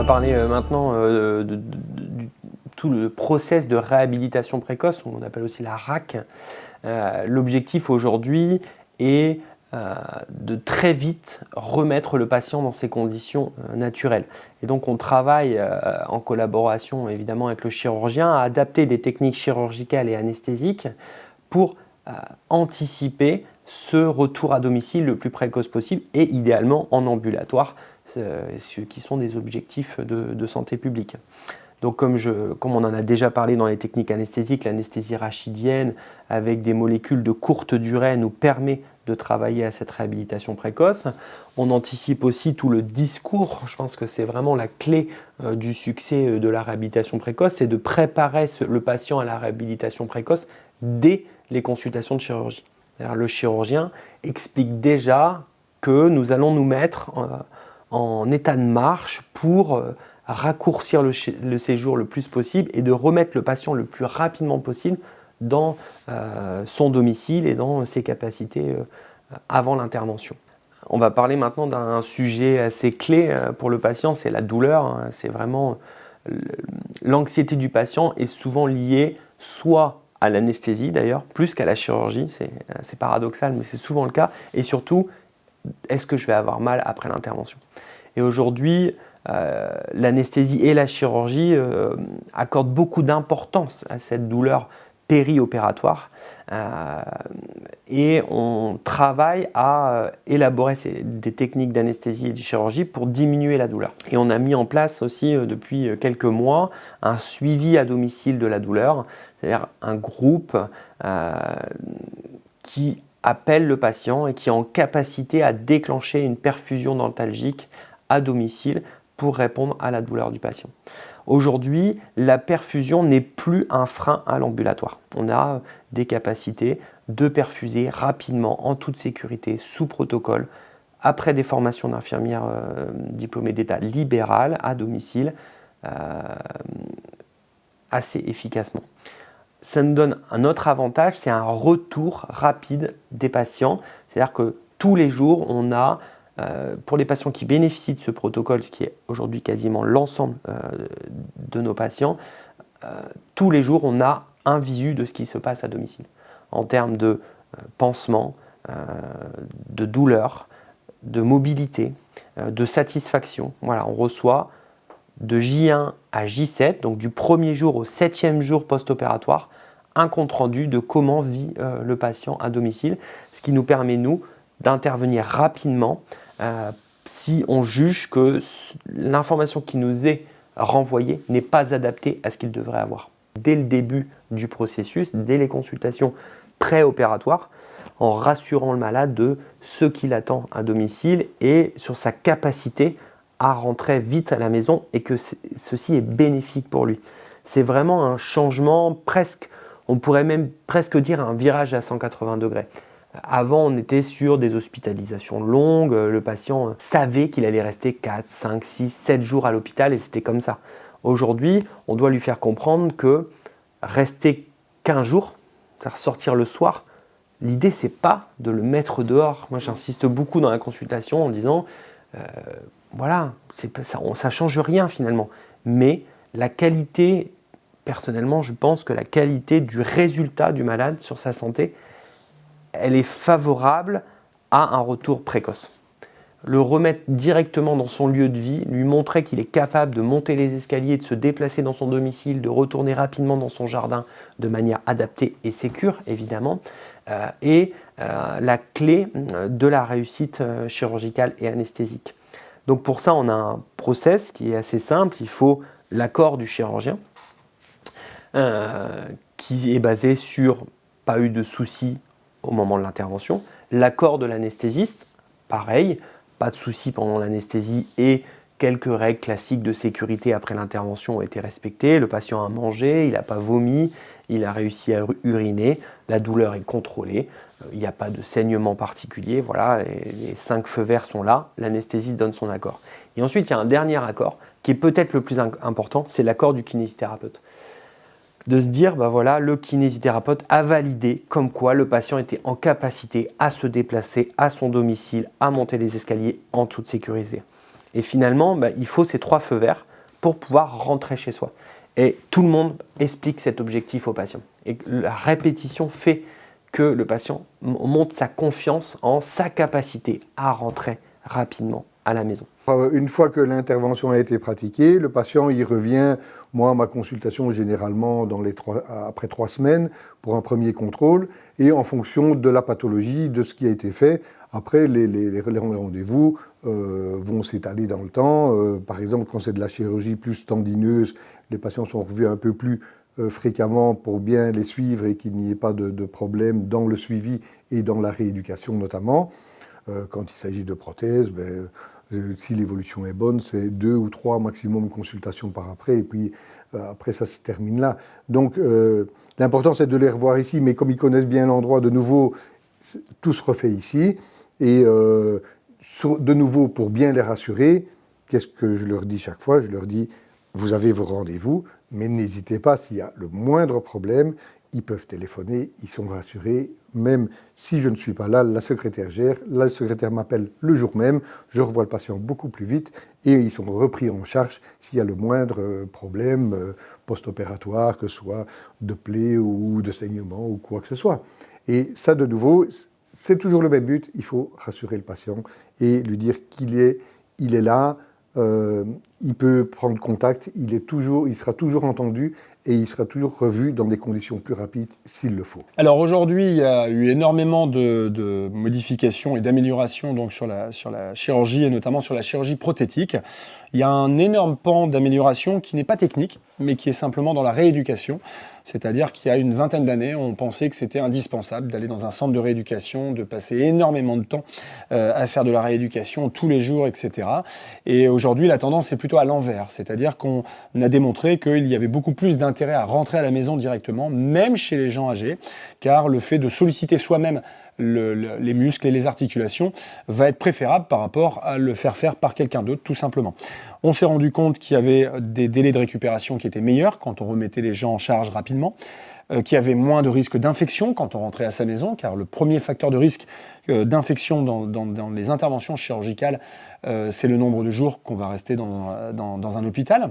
parler maintenant tout le process de réhabilitation précoce, on appelle aussi la RAC. L'objectif aujourd'hui est de très vite remettre le patient dans ses conditions naturelles. Et donc on travaille en collaboration évidemment avec le chirurgien à adapter des techniques chirurgicales et anesthésiques pour anticiper ce retour à domicile le plus précoce possible et idéalement en ambulatoire, ce qui sont des objectifs de santé publique. Donc comme on en a déjà parlé dans les techniques anesthésiques, l'anesthésie rachidienne avec des molécules de courte durée nous permet de travailler à cette réhabilitation précoce. On anticipe aussi tout le discours, je pense que c'est vraiment la clé du succès de la réhabilitation précoce, c'est de préparer le patient à la réhabilitation précoce dès les consultations de chirurgie. Le chirurgien explique déjà que nous allons nous mettre en état de marche pour raccourcir le séjour le plus possible et de remettre le patient le plus rapidement possible dans son domicile et dans ses capacités avant l'intervention. On va parler maintenant d'un sujet assez clé pour le patient, c'est la douleur. C'est vraiment l'anxiété du patient est souvent liée soit à l'anesthésie d'ailleurs, plus qu'à la chirurgie, c'est paradoxal mais c'est souvent le cas, et surtout, est-ce que je vais avoir mal après l'intervention? Et aujourd'hui, l'anesthésie et la chirurgie accordent beaucoup d'importance à cette douleur périopératoire et on travaille à élaborer des techniques d'anesthésie et de chirurgie pour diminuer la douleur. Et on a mis en place aussi depuis quelques mois un suivi à domicile de la douleur, c'est-à-dire un groupe qui appelle le patient et qui est en capacité à déclencher une perfusion dentalgique à domicile pour répondre à la douleur du patient. Aujourd'hui, la perfusion n'est plus un frein à l'ambulatoire. On a des capacités de perfuser rapidement, en toute sécurité, sous protocole, après des formations d'infirmières diplômées d'État libérales à domicile, assez efficacement. Ça nous donne un autre avantage, c'est un retour rapide des patients. C'est-à-dire que tous les jours, on a pour les patients qui bénéficient de ce protocole, ce qui est aujourd'hui quasiment l'ensemble de nos patients, tous les jours, on a un visu de ce qui se passe à domicile. En termes de pansement, de douleur, de mobilité, de satisfaction. Voilà, on reçoit de J1 à J7, donc du premier jour au 7e jour post-opératoire, un compte-rendu de comment vit le patient à domicile, ce qui nous permet, nous, d'intervenir rapidement si on juge que l'information qui nous est renvoyée n'est pas adaptée à ce qu'il devrait avoir. Dès le début du processus, dès les consultations préopératoires, en rassurant le malade de ce qu'il attend à domicile et sur sa capacité à rentrer vite à la maison et que ceci est bénéfique pour lui. C'est vraiment un changement presque, on pourrait même presque dire un virage à 180 degrés. Avant, on était sur des hospitalisations longues, le patient savait qu'il allait rester 4, 5, 6, 7 jours à l'hôpital et c'était comme ça. Aujourd'hui, on doit lui faire comprendre que rester 15 jours, c'est-à-dire sortir le soir, l'idée c'est pas de le mettre dehors. Moi j'insiste beaucoup dans la consultation en disant voilà, ça ne change rien finalement. Mais la qualité, personnellement je pense que la qualité du résultat du malade sur sa santé, elle est favorable à un retour précoce. Le remettre directement dans son lieu de vie, lui montrer qu'il est capable de monter les escaliers, de se déplacer dans son domicile, de retourner rapidement dans son jardin de manière adaptée et sécure, évidemment, est la clé de la réussite chirurgicale et anesthésique. Donc pour ça, on a un process qui est assez simple. Il faut l'accord du chirurgien, qui est basé sur pas eu de soucis au moment de l'intervention, l'accord de l'anesthésiste, pareil, pas de soucis pendant l'anesthésie et quelques règles classiques de sécurité après l'intervention ont été respectées. Le patient a mangé, il n'a pas vomi, il a réussi à uriner, la douleur est contrôlée, il n'y a pas de saignement particulier. Voilà, les 5 feux verts sont là, l'anesthésiste donne son accord. Et ensuite, il y a un dernier accord qui est peut-être le plus important, c'est l'accord du kinésithérapeute. De se dire, ben voilà, le kinésithérapeute a validé comme quoi le patient était en capacité à se déplacer à son domicile, à monter les escaliers en toute sécurité. Et finalement, il faut ces 3 feux verts pour pouvoir rentrer chez soi. Et tout le monde explique cet objectif au patient. Et la répétition fait que le patient monte sa confiance en sa capacité à rentrer rapidement à la maison.
Une fois que l'intervention a été pratiquée, le patient y revient. Moi, ma consultation, généralement, après 3 semaines, pour un premier contrôle, et en fonction de la pathologie, de ce qui a été fait. Après, les rendez-vous vont s'étaler dans le temps. Par exemple, quand c'est de la chirurgie plus tendineuse, les patients sont revus un peu plus fréquemment pour bien les suivre et qu'il n'y ait pas de problème dans le suivi et dans la rééducation notamment. Quand il s'agit de prothèses, si l'évolution est bonne, c'est 2 ou 3 maximum consultations par après, et puis après ça se termine là. Donc l'important c'est de les revoir ici, mais comme ils connaissent bien l'endroit, de nouveau, tout se refait ici. Et de nouveau, pour bien les rassurer, qu'est-ce que je leur dis chaque fois? Je leur dis, vous avez vos rendez-vous, mais n'hésitez pas, s'il y a le moindre problème, ils peuvent téléphoner, ils sont rassurés. Même si je ne suis pas là, la secrétaire gère. La secrétaire m'appelle le jour même, je revois le patient beaucoup plus vite et ils sont repris en charge s'il y a le moindre problème post-opératoire, que ce soit de plaie ou de saignement ou quoi que ce soit. Et ça, de nouveau, c'est toujours le même but, il faut rassurer le patient et lui dire qu'il est là, il peut prendre contact, il sera toujours entendu et il sera toujours revu dans des conditions plus rapides s'il le faut.
Alors aujourd'hui, il y a eu énormément de modifications et d'améliorations donc sur la chirurgie et notamment sur la chirurgie prothétique. Il y a un énorme pan d'amélioration qui n'est pas technique, mais qui est simplement dans la rééducation. C'est-à-dire qu'il y a une vingtaine d'années, on pensait que c'était indispensable d'aller dans un centre de rééducation, de passer énormément de temps à faire de la rééducation tous les jours, etc. Et aujourd'hui, la tendance est plutôt à l'envers. C'est-à-dire qu'on a démontré qu'il y avait beaucoup plus d'intérêt à rentrer à la maison directement, même chez les gens âgés, car le fait de solliciter soi-même les muscles et les articulations va être préférable par rapport à le faire faire par quelqu'un d'autre, tout simplement. On s'est rendu compte qu'il y avait des délais de récupération qui étaient meilleurs quand on remettait les gens en charge rapidement, qu'il y avait moins de risques d'infection quand on rentrait à sa maison, car le premier facteur de risque d'infection dans les interventions chirurgicales, c'est le nombre de jours qu'on va rester dans un hôpital.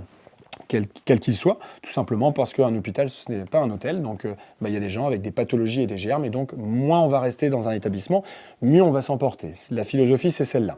Quel qu'il soit, tout simplement parce qu'un hôpital, ce n'est pas un hôtel, donc il y a des gens avec des pathologies et des germes, et donc moins on va rester dans un établissement, mieux on va s'en porter. La philosophie, c'est celle-là.